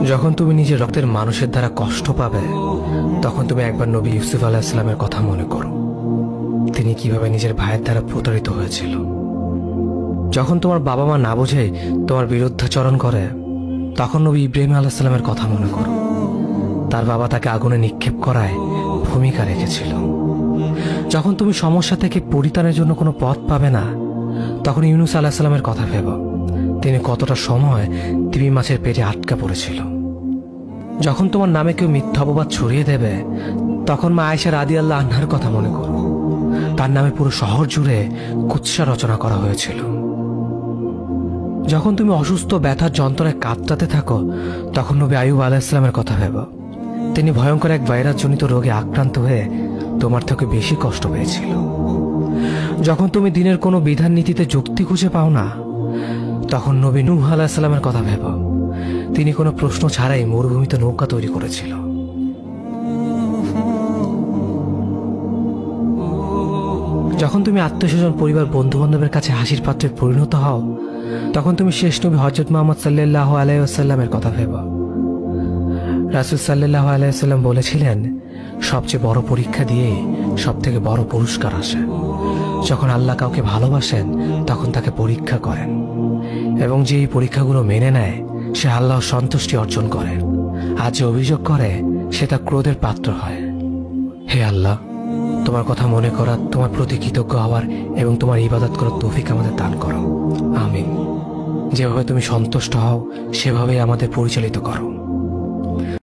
যখন তুমি নিজের রক্তের মানুষের দ্বারা কষ্ট পাবে, তখন তুমি একবার নবী ইউসুফ আলাইহিস সালামের কথা মনে করো। তিনি কিভাবে নিজের ভাইয়ের দ্বারা প্রতারিত হয়েছিল। যখন তোমার বাবা মা না বুঝে তোমার বিরুদ্ধাচরণ করে, তখন নবী ইব্রাহিম আলাইহিস সালামের কথা মনে করো। তার বাবা তাকে আগুনে নিক্ষেপ করায় ভূমিকা রেখেছিল। যখন তুমি সমস্যা থেকে পরিত্রাণের জন্য কোনো পথ পাবে না, তখন ইউনুস আলাইহিস সালামের কথা ভেবো। তিনি কতটা সময় তিমি মাছের পেটে আটকা পড়েছিল। যখন তোমার নামে কেউ মিথ্যা অপবাদ ছড়িয়ে দেবে, তখন মা আয়েশা রাদিয়াল্লাহু আনহার কথা মনে করো। তার নামে পুরো শহর জুড়ে কুৎসা রচনা করা হয়েছিল। যখন তুমি অসুস্থ ব্যথার যন্ত্রণায় কাঁদতে থাকো, তখন নবী আইয়ুব আলাইহিস সালামের কথা ভেবো। তিনি ভয়ঙ্কর এক ভাইরাসজনিত রোগে আক্রান্ত হয়ে তোমার থেকে বেশি কষ্ট পেয়েছিল। যখন তুমি দিনের কোনো বিধান নীতিতে যুক্তি খুঁজে পাও না, তখন নবী নূহ আলাইহিস সালামের কথা ভেবো। তিনি কোনো প্রশ্ন ছাড়াই মরুভূমিতে নৌকা তৈরি করেছিল। যখন তুমি আত্মীয়স্বজন, পরিবার, বন্ধু বান্ধবের কাছে হাসির পাত্রে পরিণত হও, তখন তুমি শেষ নবী হযরত মুহাম্মদ সাল্লাল্লাহু আলাইহি ওয়াসাল্লামের কথা ভেবো। রাসূল সাল্লাল্লাহু আলাইহি ওয়াসাল্লাম বলেছিলেন, সবচেয়ে বড় পরীক্ষা দিয়ে সবথেকে বড় পুরস্কার আসে। যখন আল্লাহ কাউকে ভালোবাসেন, তখন তাকে পরীক্ষা করেন, এবং যে এই পরীক্ষাগুলো মেনে নেয়, সে আল্লাহর সন্তুষ্টি অর্জন করে। আর যে অভিযোগ করে, সে তার ক্রোধের পাত্র হয়। হে আল্লাহ, তোমার কথা মনে করা, তোমার প্রতি কৃতজ্ঞ হওয়ার এবং তোমার ইবাদত করার তৌফিক আমাদের দান করো। আমিন। যেভাবে তুমি সন্তুষ্ট হও, সেভাবেই আমাদের পরিচালিত করো।